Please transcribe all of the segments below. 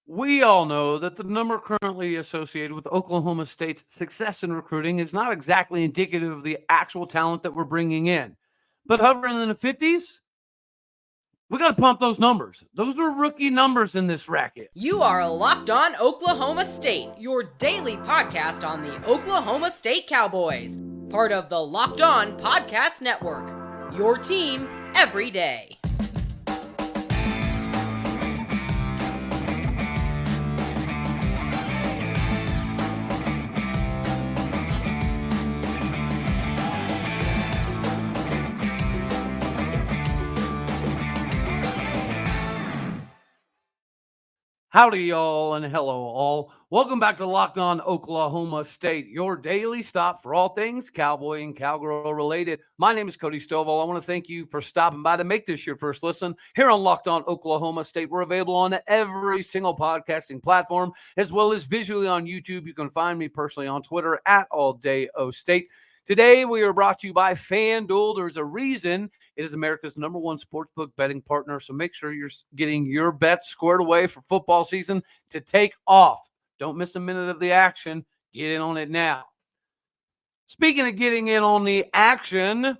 We all know that the number currently associated with Oklahoma State's success in recruiting is not exactly indicative of the actual talent that we're bringing in. But hovering in the 50s, we got to pump those numbers. Those are rookie numbers in this racket. You are Locked On Oklahoma State, your daily podcast on the Oklahoma State Cowboys, part of the Locked On Podcast Network, your team every day. Howdy, y'all, and hello, all. Welcome back to Locked On Oklahoma State, your daily stop for all things Cowboy and Cowgirl related. My name is Cody Stovall. I want to thank you for stopping by to make this your first listen here on Locked On Oklahoma State. We're available on every single podcasting platform, as well as visually on YouTube. You can find me personally on Twitter at AllDayOState. Today, we are brought to you by FanDuel. There's a reason it is America's #1 sportsbook betting partner, so make sure you're getting your bets squared away for football season to take off. Don't miss a minute of the action. Get in on it now. Speaking of getting in on the action,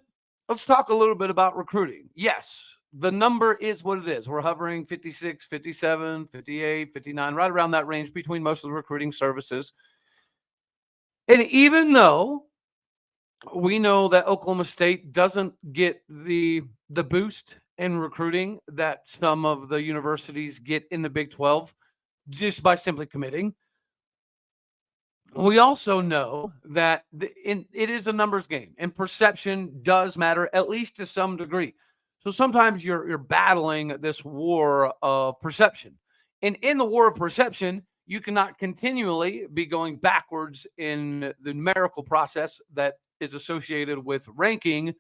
let's talk a little bit about recruiting. Yes, the number is what it is. We're hovering 56, 57, 58, 59, right around that range between most of the recruiting services. And even though we know that Oklahoma State doesn't get the boost in recruiting that some of the universities get in the Big 12 just by simply committing. We also know that it is a numbers game, and perception does matter, at least to some degree. So sometimes you're battling this war of perception. And in the war of perception, you cannot continually be going backwards in the numerical process that is associated with ranking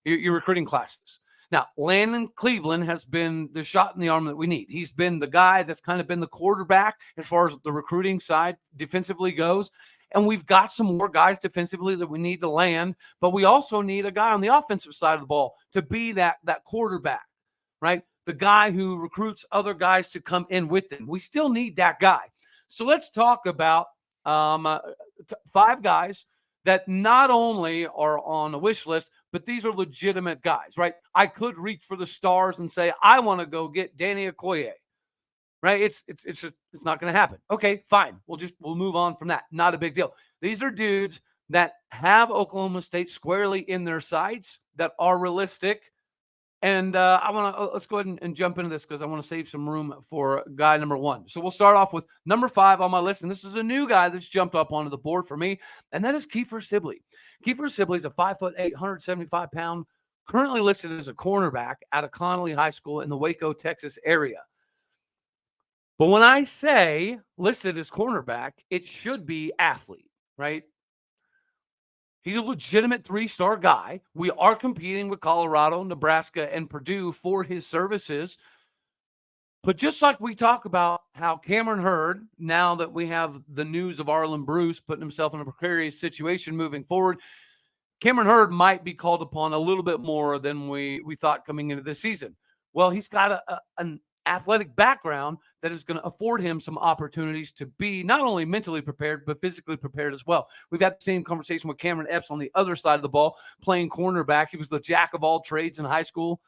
your recruiting classes. Now, Landon Cleveland has been the shot in the arm that we need. He's been the guy that's kind of been the quarterback as far as the recruiting side defensively goes. And we've got some more guys defensively that we need to land, but we also need a guy on the offensive side of the ball to be that quarterback, right? The guy who recruits other guys to come in with him. We still need that guy. So let's talk about 5 guys that not only are on a wish list, but these are legitimate guys, right? I could reach for the stars and say, I want to go get Danny Okoye, right? It's not going to happen. Okay, fine. We'll move on from that. Not a big deal. These are dudes that have Oklahoma State squarely in their sights, that are realistic. And let's go ahead and jump into this because I want to save some room for guy number 1. So we'll start off with number 5 on my list. And this is a new guy that's jumped up onto the board for me. And that is Kiefer Sibley. Kiefer Sibley is a 5'8", 175-pound, currently listed as a cornerback out of Connolly High School in the Waco, Texas area. But when I say listed as cornerback, it should be athlete, right? He's a legitimate 3-star guy. We are competing with Colorado, Nebraska, and Purdue for his services. But just like we talk about how Cameron Hurd, now that we have the news of Arlen Bruce putting himself in a precarious situation moving forward, Cameron Hurd might be called upon a little bit more than we thought coming into this season. Well, he's got an athletic background that is going to afford him some opportunities to be not only mentally prepared, but physically prepared as well. We've had the same conversation with Cameron Epps on the other side of the ball, playing cornerback. He was the jack of all trades in high school.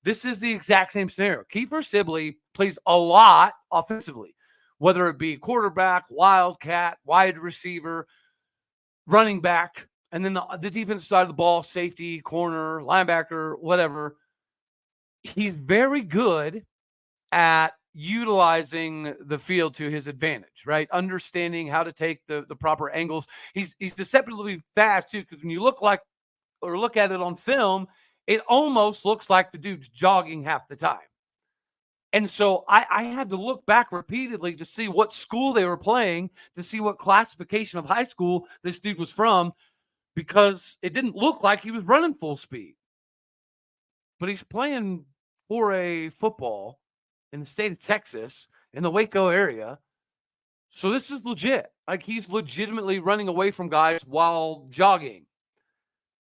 This is the exact same scenario. Kiefer Sibley plays a lot offensively, whether it be quarterback, wildcat, wide receiver, running back, and then the defensive side of the ball, safety, corner, linebacker, whatever. He's very good at utilizing the field to his advantage, right? Understanding how to take the proper angles. He's deceptively fast too, because when you look at it on film, it almost looks like the dude's jogging half the time. And so I had to look back repeatedly to see what school they were playing, to see what classification of high school this dude was from, because it didn't look like he was running full speed. But he's playing 4A football in the state of Texas, in the Waco area. So this is legit. Like, he's legitimately running away from guys while jogging.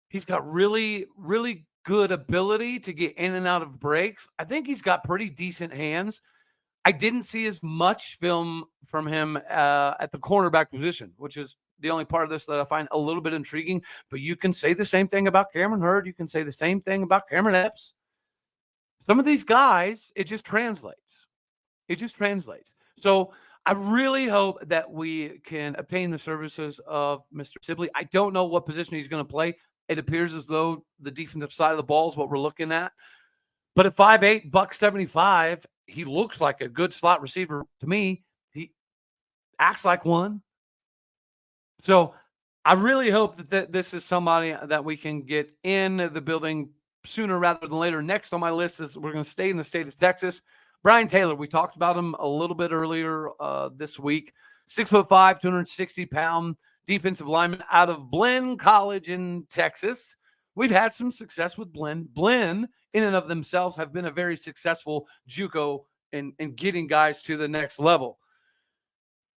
He's got really, really good ability to get in and out of breaks. I think he's got pretty decent hands. I didn't see as much film from him at the cornerback position, which is the only part of this that I find a little bit intriguing. But you can say the same thing about Cameron Hurd. You can say the same thing about Cameron Epps. Some of these guys, it just translates. It just translates. So I really hope that we can obtain the services of Mr. Sibley. I don't know what position he's going to play. It appears as though the defensive side of the ball is what we're looking at. But at 5'8", $175, he looks like a good slot receiver to me. He acts like one. So I really hope that this is somebody that we can get in the building sooner rather than later. Next on my list is we're going to stay in the state of Texas. Brien Taylor, we talked about him a little bit earlier this week. 6'5", 260-pound defensive lineman out of Blinn College in Texas. We've had some success with Blinn. Blinn, in and of themselves, have been a very successful JUCO in getting guys to the next level.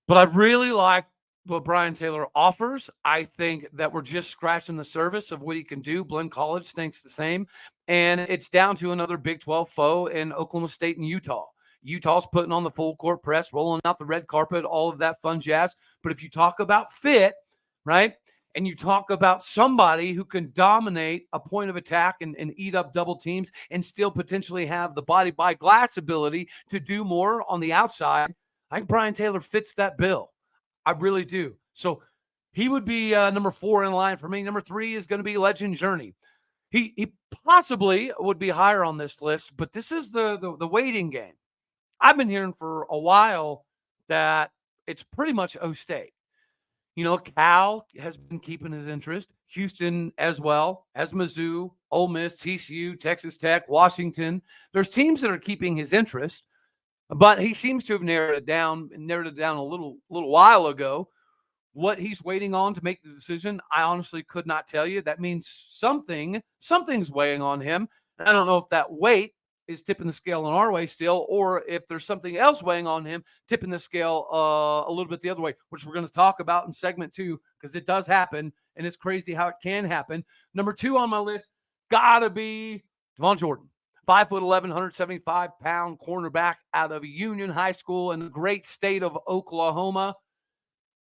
But I really like what Brien Taylor offers. I think that we're just scratching the surface of what he can do. Blinn College thinks the same. And it's down to another Big 12 foe in Oklahoma State and Utah. Utah's putting on the full court press, rolling out the red carpet, all of that fun jazz. But if you talk about fit, right, and you talk about somebody who can dominate a point of attack and eat up double teams and still potentially have the body by glass ability to do more on the outside, I think Brien Taylor fits that bill. I really do. So he would be number 4 in line for me. Number 3 is going to be Legend Journey. He possibly would be higher on this list, but this is the waiting game. I've been hearing for a while that it's pretty much O-State. You know, Cal has been keeping his interest. Houston as well, as Mizzou, Ole Miss, TCU, Texas Tech, Washington. There's teams that are keeping his interest, but he seems to have narrowed it down a little while ago. What he's waiting on to make the decision, I honestly could not tell you. That means something's weighing on him. I don't know if that weight is tipping the scale in our way still, or if there's something else weighing on him, tipping the scale a little bit the other way, which we're going to talk about in segment 2, because it does happen, and it's crazy how it can happen. Number 2 on my list, gotta be Devon Jordan. 5'11", 175-pound cornerback out of Union High School in the great state of Oklahoma.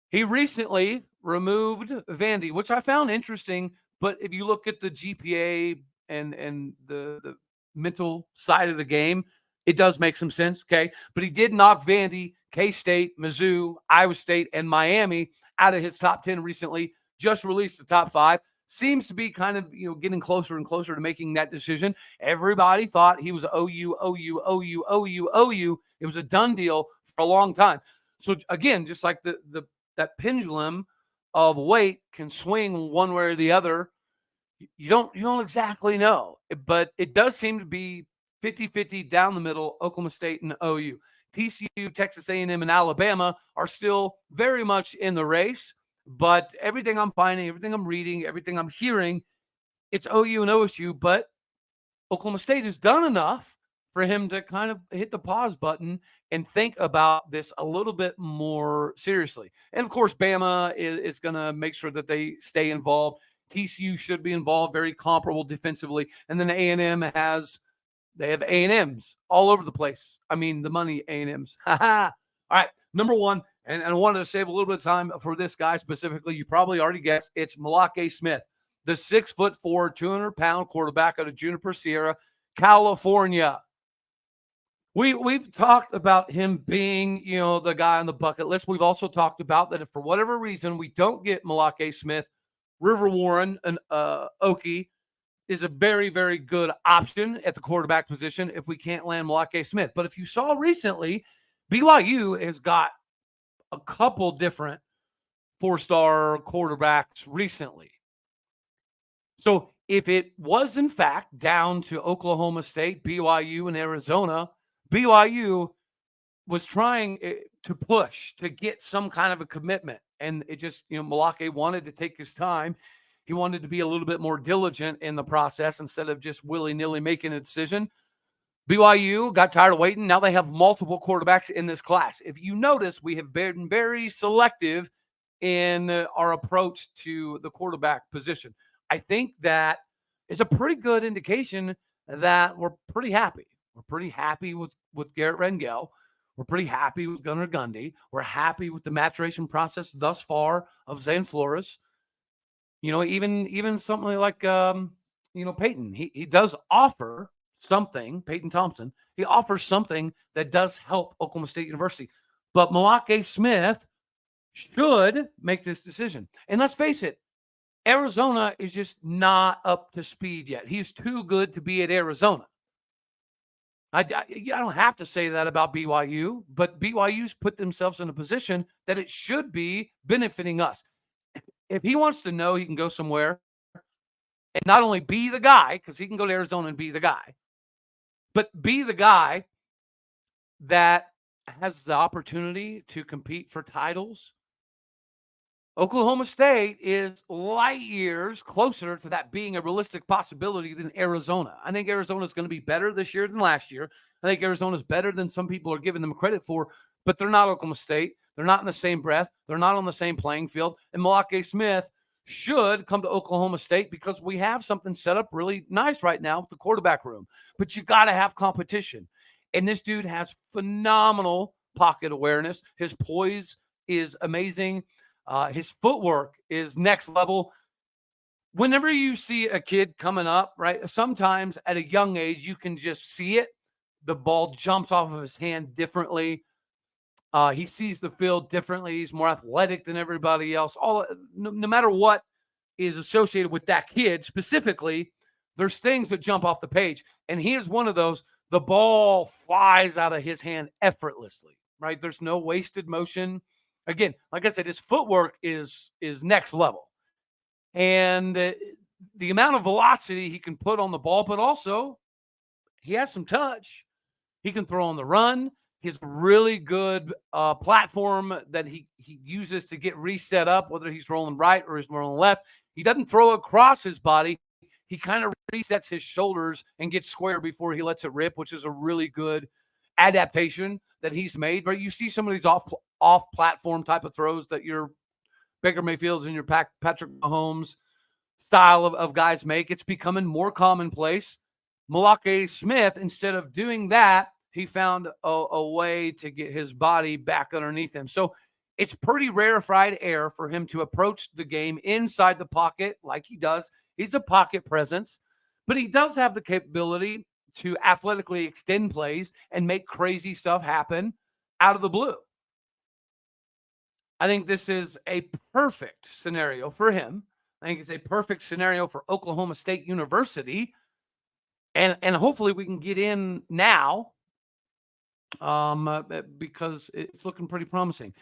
He recently removed Vandy, which I found interesting, but if you look at the GPA and the mental side of the game, it does make some sense, okay? But he did knock Vandy, K-State, Mizzou, Iowa State, and Miami out of his top 10 recently, just released the top 5. Seems to be kind of, getting closer and closer to making that decision. Everybody thought he was OU. It was a done deal for a long time. So again, just like that pendulum of weight can swing one way or the other, you don't exactly know. But it does seem to be 50-50 down the middle, Oklahoma State and OU. TCU, Texas A&M, and Alabama are still very much in the race. But everything I'm finding, everything I'm reading, everything I'm hearing, it's OU and OSU. But Oklahoma State has done enough for him to kind of hit the pause button and think about this a little bit more seriously. And, of course, Bama is going to make sure that they stay involved. TCU should be involved, very comparable defensively. And then A&M they have A&Ms all over the place. I mean, the money A&Ms. All right, number 1. And I wanted to save a little bit of time for this guy specifically. You probably already guessed. It's Maealiuaki Smith, the 6'4", 200-pound quarterback out of Juniper Sierra, California. We've talked about him being, the guy on the bucket list. We've also talked about that if for whatever reason we don't get Maealiuaki Smith, River Warren and Okie is a very, very good option at the quarterback position if we can't land Maealiuaki Smith. But if you saw recently, BYU has got a couple different 4-star quarterbacks recently. So if it was in fact down to Oklahoma State, BYU, and Arizona, BYU was trying to push to get some kind of a commitment. And it just, Maealiuaki wanted to take his time. He wanted to be a little bit more diligent in the process instead of just willy-nilly making a decision. BYU got tired of waiting. Now they have multiple quarterbacks in this class. If you notice, we have been very selective in our approach to the quarterback position. I think that is a pretty good indication that we're pretty happy. We're pretty happy with Garrett Rengel. We're pretty happy with Gunnar Gundy. We're happy with the maturation process thus far of Zane Flores. Even something like Peyton. He does offer something. Peyton Thompson. He offers something that does help Oklahoma State University. But Maealiuaki Smith should make this decision. And let's face it, Arizona is just not up to speed yet. He's too good to be at Arizona. I don't have to say that about BYU, but BYU's put themselves in a position that it should be benefiting us. If he wants to know, he can go somewhere and not only be the guy, because he can go to Arizona and be the guy, but be the guy that has the opportunity to compete for titles. Oklahoma State is light years closer to that being a realistic possibility than Arizona. I think Arizona is going to be better this year than last year. I think Arizona is better than some people are giving them credit for, but they're not Oklahoma State. They're not in the same breath. They're not on the same playing field. And Maealiuaki Smith should come to Oklahoma State because we have something set up really nice right now with the quarterback room. But you got to have competition. And this dude has phenomenal pocket awareness. His poise is amazing. His footwork is next level. Whenever you see a kid coming up, right, sometimes at a young age, you can just see it. The ball jumps off of his hand differently. He sees the field differently. He's more athletic than everybody else. No matter what is associated with that kid specifically, there's things that jump off the page. And he is one of those. The ball flies out of his hand effortlessly, right? There's no wasted motion. Again, like I said, his footwork is next level. And the amount of velocity he can put on the ball, but also he has some touch. He can throw on the run. He has a really good platform that he uses to get reset up, whether he's rolling right or he's rolling left. He doesn't throw across his body. He kind of resets his shoulders and gets square before he lets it rip, which is a really good adaptation that he's made. But you see some of these off-platform type of throws that your Baker Mayfields and your Patrick Mahomes style of guys make. It's becoming more commonplace. Maealiuaki Smith, instead of doing that, he found a way to get his body back underneath him. So it's pretty rarefied air for him to approach the game inside the pocket like he does. He's a pocket presence, but he does have the capability to athletically extend plays and make crazy stuff happen out of the blue. I think this is a perfect scenario for him. I think it's a perfect scenario for Oklahoma State University. And hopefully we can get in now because it's looking pretty promising.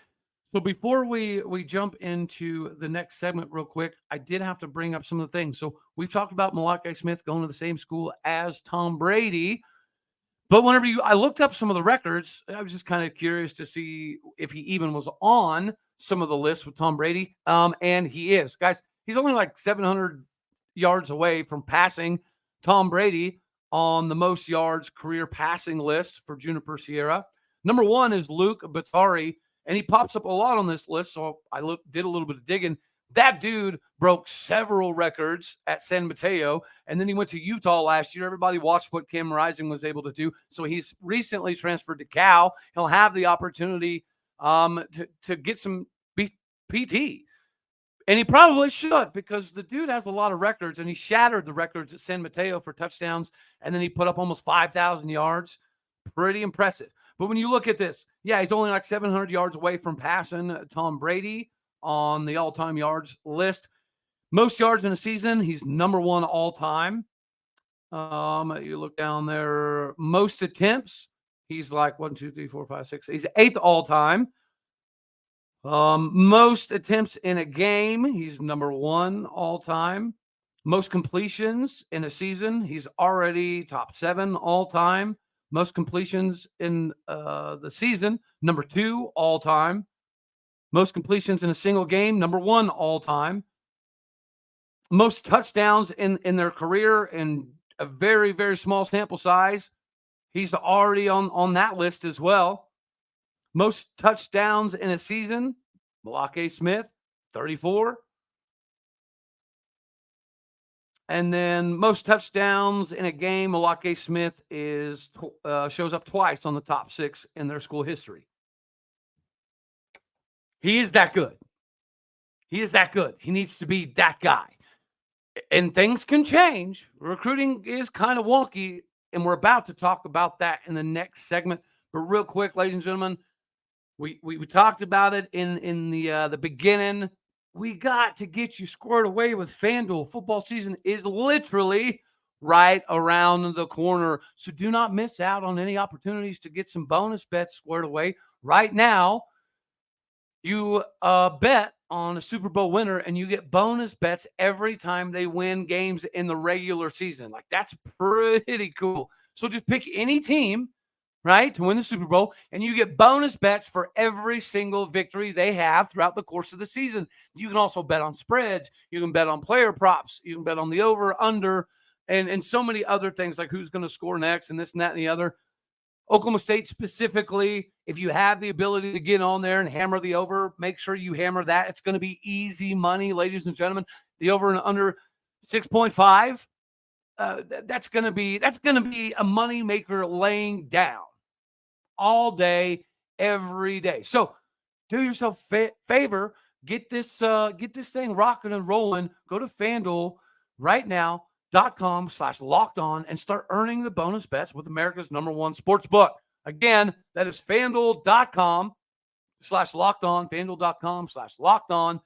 So before we jump into the next segment real quick, I did have to bring up some of the things. So we've talked about Maealiuaki Smith going to the same school as Tom Brady. But I looked up some of the records, I was just kind of curious to see if he even was on some of the lists with Tom Brady. And he is. Guys, he's only like 700 yards away from passing Tom Brady on the most yards career passing list for Juniper Sierra. Number one is Luke Batari, and he pops up a lot on this list, so I did a little bit of digging. That dude broke several records at San Mateo, and then he went to Utah last year. Everybody watched what Cam Rising was able to do. So he's recently transferred to Cal. He'll have the opportunity to get some PT. And he probably should, because the dude has a lot of records, and he shattered the records at San Mateo for touchdowns, and then he put up almost 5,000 yards. Pretty impressive. But when you look at this, yeah, he's only like 700 yards away from passing Tom Brady on the all-time yards list. Most yards in a season, he's number one all-time. You look down there, most attempts, he's like 1, 2, 3, 4, 5, 6. He's eighth all-time. Most attempts in a game, he's number one all-time. Most completions in a season, he's already top 7 all-time. Most completions in the season, number 2 all-time. Most completions in a single game, number 1 all-time. Most touchdowns in their career in a very, very small sample size, he's already on that list as well. Most touchdowns in a season, Maealiuaki Smith, 34. And then most touchdowns in a game, Maealiuaki Smith shows up twice on the top 6 in their school history. He is that good. He is that good. He needs to be that guy. And things can change. Recruiting is kind of wonky, and we're about to talk about that in the next segment. But real quick, ladies and gentlemen, we talked about it in the beginning. We got to get you squared away with FanDuel. Football season is literally right around the corner. So do not miss out on any opportunities to get some bonus bets squared away. Right now, you bet on a Super Bowl winner and you get bonus bets every time they win games in the regular season. Like, that's pretty cool. So just pick any team, right, to win the Super Bowl, and you get bonus bets for every single victory they have throughout the course of the season. You can also bet on spreads. You can bet on player props. You can bet on the over, under, and so many other things, like who's going to score next and this and that and the other. Oklahoma State specifically, if you have the ability to get on there and hammer the over, make sure you hammer that. It's going to be easy money, ladies and gentlemen. The over and under 6.5, that's going to be a money maker laying down all day, every day. So do yourself a favor, get this thing rocking and rolling. Go to FanDuel right now. .com/lockedon and start earning the bonus bets with America's #1 sports book. Again, that is FanDuel.com/lockedon, FanDuel.com/lockedon.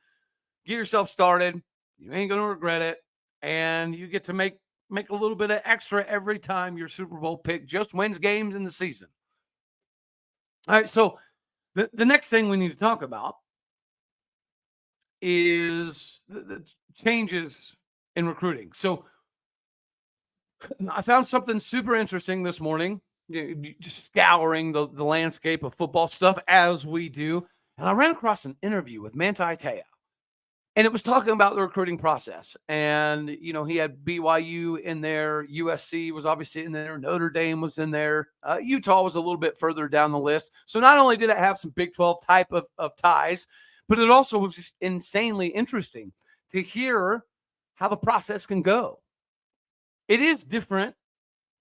Get yourself started. You ain't going to regret it. And you get to make a little bit of extra every time your Super Bowl pick just wins games in the season. All right, so the next thing we need to talk about is the changes in recruiting. So I found something super interesting this morning, just scouring the landscape of football stuff as we do. And I ran across an interview with Manti Te'o. And it was talking about the recruiting process. And, he had BYU in there. USC was obviously in there. Notre Dame was in there. Utah was a little bit further down the list. So not only did it have some Big 12 type of ties, but it also was just insanely interesting to hear how the process can go. It is different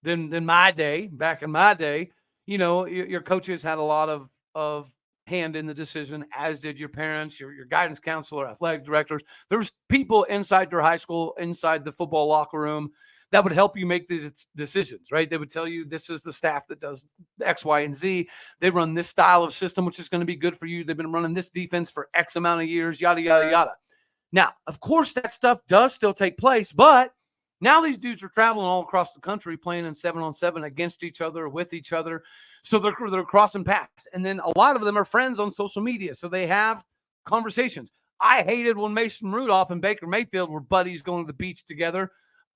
than my day. Back in my day, your coaches had a lot of hand in the decision, as did your parents, your guidance counselor, athletic directors. There was people inside your high school, inside the football locker room, that would help you make these decisions, right? They would tell you, this is the staff that does X, Y, and Z. They run this style of system, which is going to be good for you. They've been running this defense for X amount of years, yada, yada, yada. Now, of course, that stuff does still take place, but now these dudes are traveling all across the country, playing in 7-on-7 against each other, with each other. So they're crossing paths. And then a lot of them are friends on social media. So they have conversations. I hated when Mason Rudolph and Baker Mayfield were buddies going to the beach together.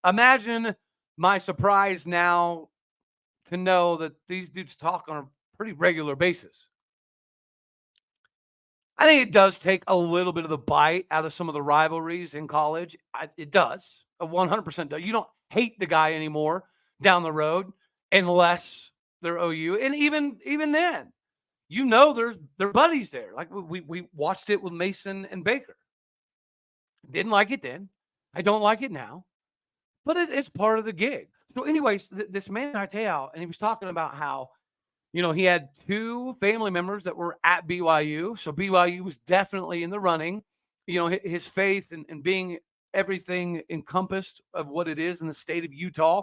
Imagine my surprise now to know that these dudes talk on a pretty regular basis. I think it does take a little bit of the bite out of some of the rivalries in college. It does. 100% does. You don't hate the guy anymore down the road unless they're OU. And even then, they're buddies there. Like we watched it with Mason and Baker. Didn't like it then. I don't like it now. But it's part of the gig. So anyways, this man I tell, and he was talking about how, he had 2 family members that were at BYU. So BYU was definitely in the running. His faith and being everything encompassed of what it is in the state of Utah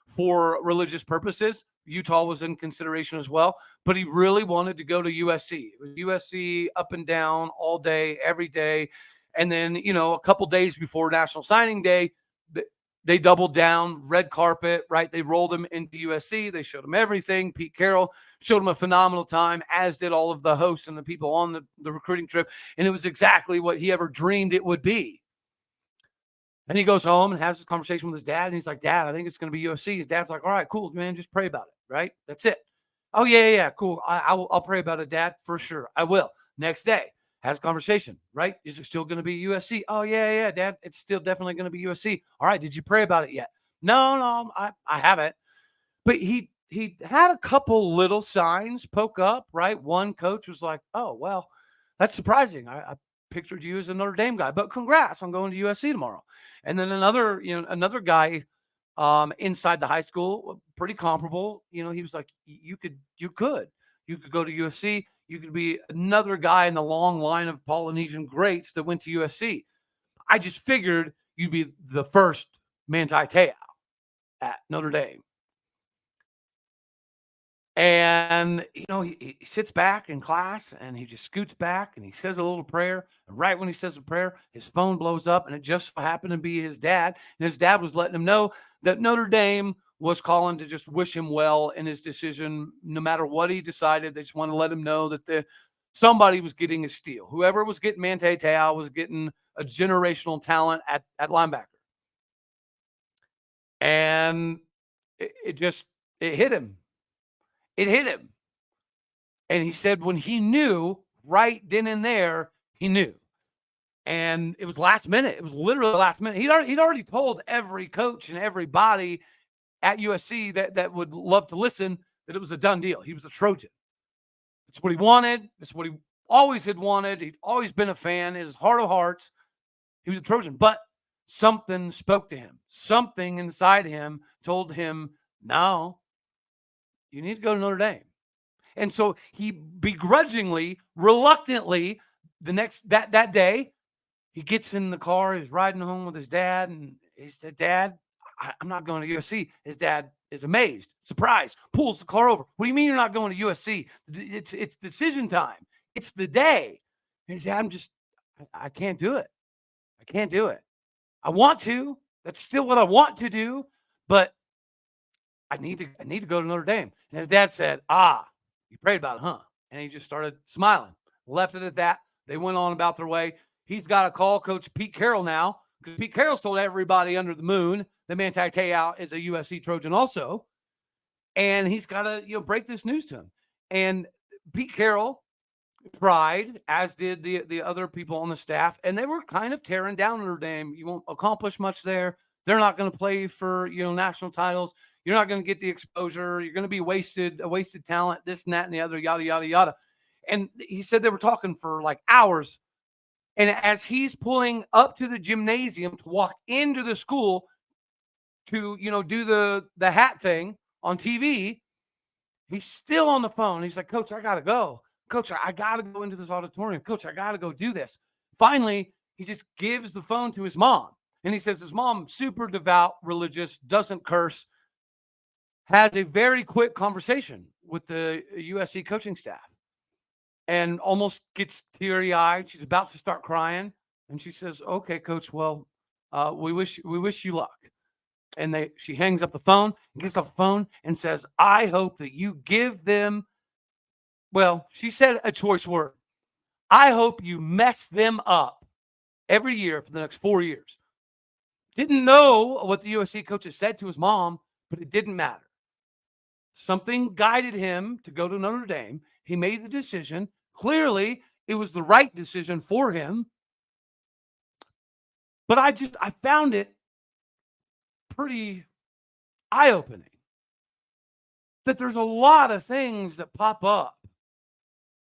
for religious purposes. Utah was in consideration as well, but he really wanted to go to USC. It was USC up and down all day, every day. And then, a couple days before National Signing Day, they doubled down, red carpet, right? They rolled him into USC. They showed him everything. Pete Carroll showed him a phenomenal time, as did all of the hosts and the people on the recruiting trip. And it was exactly what he ever dreamed it would be. And he goes home and has this conversation with his dad. And he's like, Dad, I think it's going to be USC. His dad's like, all right, cool, man. Just pray about it, right? That's it. Oh, yeah, cool. I'll pray about it, Dad, for sure. I will. Next day, has a conversation, right? Is it still going to be USC? Oh, yeah, Dad. It's still definitely going to be USC. All right, did you pray about it yet? No, I haven't. But he had a couple little signs poke up, right? One coach was like, oh, well, that's surprising. pictured you as a Notre Dame guy, but congrats on going to USC tomorrow. And then another guy inside the high school, pretty comparable. He was like, you could go to USC. You could be another guy in the long line of Polynesian greats that went to USC. I just figured you'd be the first Manti Te'o at Notre Dame. And, he sits back in class and he just scoots back and he says a little prayer. And right when he says a prayer, his phone blows up, and it just so happened to be his dad. And his dad was letting him know that Notre Dame was calling to just wish him well in his decision. No matter what he decided, they just want to let him know that somebody was getting a steal. Whoever was getting Manti Te'o was getting a generational talent at linebacker. And it hit him. It hit him. And he said when he knew, right then and there, he knew. And it was last minute. It was literally last minute. He'd already told every coach and everybody at USC that would love to listen that it was a done deal. He was a Trojan. That's what he wanted. That's what he always had wanted. He'd always been a fan. In his heart of hearts, he was a Trojan. But something spoke to him. Something inside him told him, no, you need to go to Notre Dame. And so he begrudgingly, reluctantly, that day, he gets in the car, he's riding home with his dad, and he said, Dad, I'm not going to USC. His dad is amazed, surprised, pulls the car over. What do you mean you're not going to USC? It's decision time. It's the day. And he said, I can't do it. I can't do it. I want to. That's still what I want to do, but I need to go to Notre Dame. And his dad said, you prayed about it, huh? And he just started smiling, left it at that. They went on about their way. He's got to call Coach Pete Carroll now, because Pete Carroll's told everybody under the moon that Manti Te'o is a USC Trojan also. And he's got to, break this news to him. And Pete Carroll tried, as did the other people on the staff, and they were kind of tearing down Notre Dame. You won't accomplish much there. They're not going to play for, national titles. You're not going to get the exposure. You're going to be a wasted talent, this and that and the other, yada, yada, yada. And he said they were talking for like hours. And as he's pulling up to the gymnasium to walk into the school to, do the hat thing on TV, he's still on the phone. He's like, Coach, I got to go. Coach, I got to go into this auditorium. Coach, I got to go do this. Finally, he just gives the phone to his mom. And he says his mom, super devout, religious, doesn't curse, has a very quick conversation with the USC coaching staff and almost gets teary-eyed. She's about to start crying. And she says, okay, Coach, well, we wish you luck. And she hangs up the phone, gets off the phone, and says, I hope that you give them, well, she said a choice word. I hope you mess them up every year for the next 4 years. Didn't know what the USC coaches said to his mom, but it didn't matter. Something guided him to go to Notre Dame. He made the decision. Clearly, it was the right decision for him. But I found it pretty eye-opening that there's a lot of things that pop up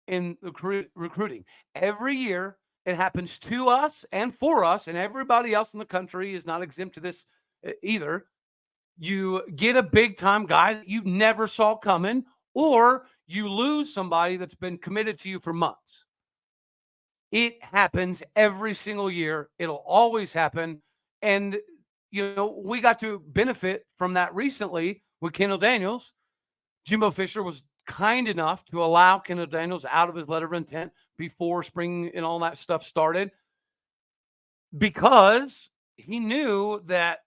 in recruiting. Every year, it happens to us and for us, and everybody else in the country is not exempt to this either. You get a big-time guy that you never saw coming, or you lose somebody that's been committed to you for months. It happens every single year. It'll always happen. And, we got to benefit from that recently with Kendall Daniels. Jimbo Fisher was kind enough to allow Kendall Daniels out of his letter of intent before spring and all that stuff started, because he knew that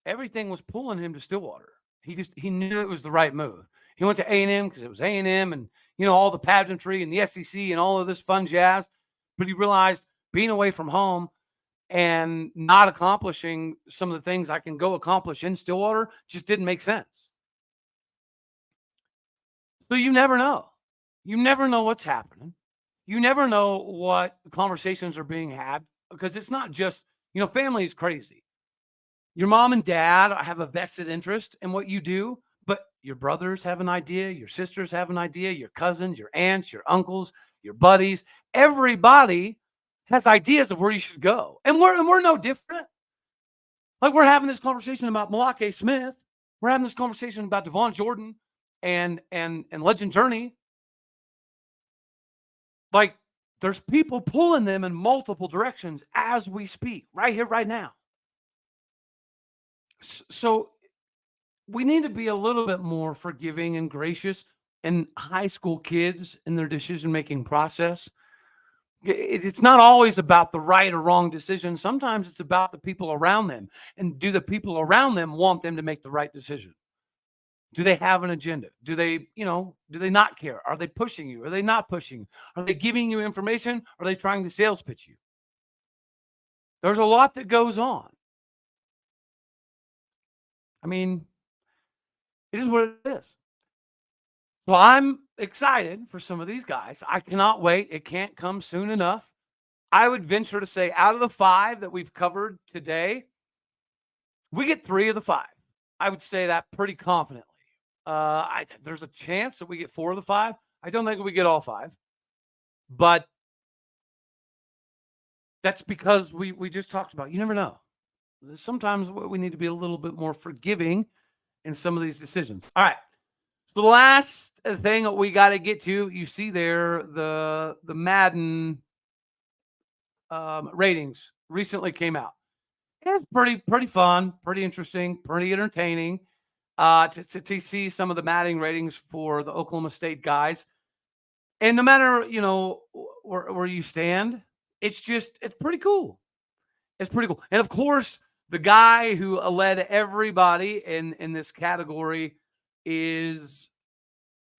everything was pulling him to Stillwater. He knew it was the right move. He went to A&M because it was A&M and, all the pageantry and the SEC and all of this fun jazz. But he realized being away from home and not accomplishing some of the things I can go accomplish in Stillwater just didn't make sense. So you never know. You never know what's happening. You never know what conversations are being had, because it's not just, family is crazy. Your mom and dad have a vested interest in what you do, but your brothers have an idea, your sisters have an idea, your cousins, your aunts, your uncles, your buddies, everybody has ideas of where you should go. And we're no different. Like, we're having this conversation about Maealiuaki Smith. We're having this conversation about Devon Jordan and Legend Journey. Like, there's people pulling them in multiple directions as we speak, right here, right now. So we need to be a little bit more forgiving and gracious in high school kids in their decision-making process. It's not always about the right or wrong decision. Sometimes it's about the people around them. And do the people around them want them to make the right decision? Do they have an agenda? Do they not care? Are they pushing you? Are they not pushing you? Are they giving you information? Are they trying to sales pitch you? There's a lot that goes on. I mean, it is what it is. So I'm excited for some of these guys. I cannot wait. It can't come soon enough. I would venture to say, out of the 5 that we've covered today, we get 3 of the 5. I would say that pretty confidently. There's a chance that we get 4 of the 5. I don't think we get all 5. But that's because we just talked about, you never know. Sometimes we need to be a little bit more forgiving in some of these decisions. All right. So the last thing that we got to get to, you see there, the Madden ratings recently came out. It's pretty fun, pretty interesting, pretty entertaining to see some of the Madden ratings for the Oklahoma State guys. And no matter, where you stand, it's pretty cool. It's pretty cool. And of course, the guy who led everybody in this category is,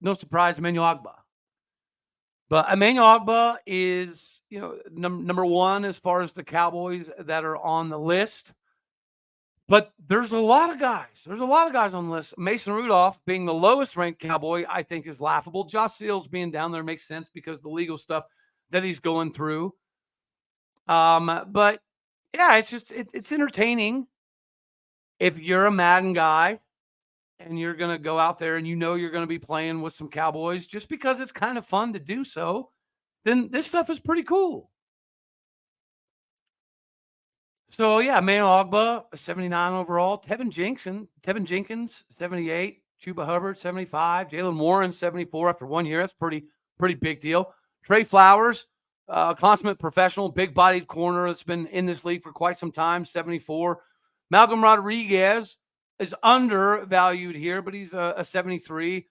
no surprise, Emmanuel Ogbah. But Emmanuel Ogbah is, number 1 as far as the Cowboys that are on the list. But there's a lot of guys. There's a lot of guys on the list. Mason Rudolph being the lowest ranked Cowboy, I think, is laughable. Josh Seals being down there makes sense because of the legal stuff that he's going through. But yeah, it's entertaining if you're a Madden guy and you're going to go out there and you're going to be playing with some Cowboys just because it's kind of fun to do so, then this stuff is pretty cool. So, yeah, Emmanuel Ogbah, 79 overall. Tevin Jenkins, 78. Chuba Hubbard, 75. Jaylen Warren, 74 after 1 year. That's pretty big deal. Tre Flowers, consummate professional, big-bodied corner that's been in this league for quite some time, 74. Malcolm Rodriguez is undervalued here, but he's a 73.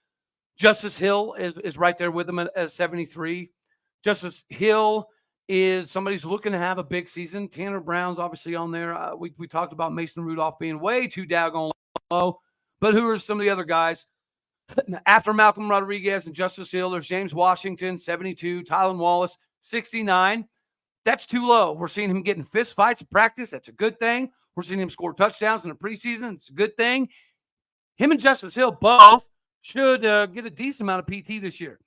Justice Hill is right there with him at 73. Justice Hill is somebody who's looking to have a big season. Tanner Brown's obviously on there. We talked about Mason Rudolph being way too daggone low, but who are some of the other guys? After Malcolm Rodriguez and Justice Hill, there's James Washington, 72. Tylan Wallace, 69. That's too low. We're seeing him getting fist fights in practice. That's a good thing. We're seeing him score touchdowns in the preseason. It's a good thing. Him and Justice Hill both should get a decent amount of PT this year.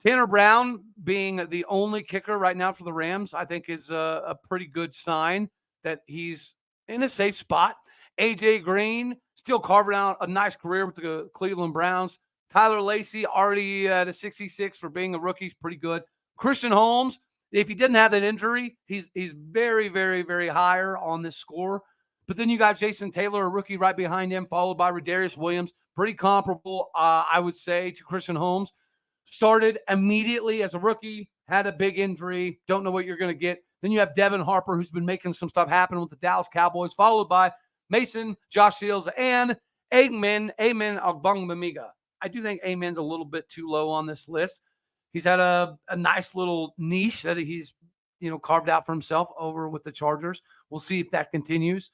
Tanner Brown being the only kicker right now for the Rams, I think is a pretty good sign that he's in a safe spot. AJ Green still carving out a nice career with the Cleveland Browns. Tyler Lacey already at a 66 for being a rookie. He's pretty good. Christian Holmes, if he didn't have that injury, he's very, very, very higher on this score. But then you got Jason Taylor, a rookie, right behind him, followed by Rodarius Williams. Pretty comparable, I would say, to Christian Holmes. Started immediately as a rookie, had a big injury, don't know what you're going to get. Then you have Devin Harper, who's been making some stuff happen with the Dallas Cowboys, followed by Mason, Josh Seals, and Amen Ogbongbemiga. I do think Amen's a little bit too low on this list. He's had a nice little niche that he's carved out for himself over with the Chargers. We'll see if that continues.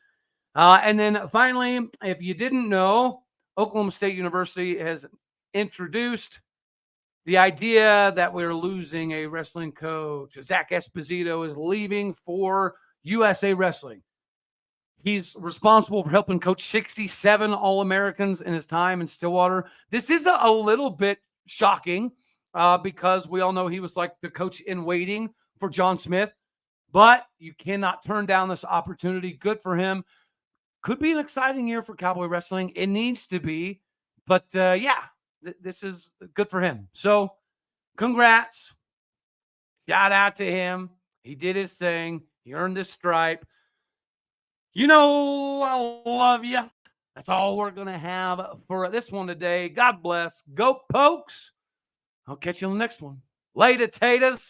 And then finally, if you didn't know, Oklahoma State University has introduced the idea that we're losing a wrestling coach. Zach Esposito is leaving for USA Wrestling. He's responsible for helping coach 67 All-Americans in his time in Stillwater. This is a little bit shocking because we all know he was like the coach in waiting for John Smith. But you cannot turn down this opportunity. Good for him. Could be an exciting year for Cowboy Wrestling. It needs to be. But, this is good for him. So, congrats. Shout out to him. He did his thing. He earned this stripe. You know, I love you. That's all we're going to have for this one today. God bless. Go Pokes. I'll catch you on the next one. Later, taters.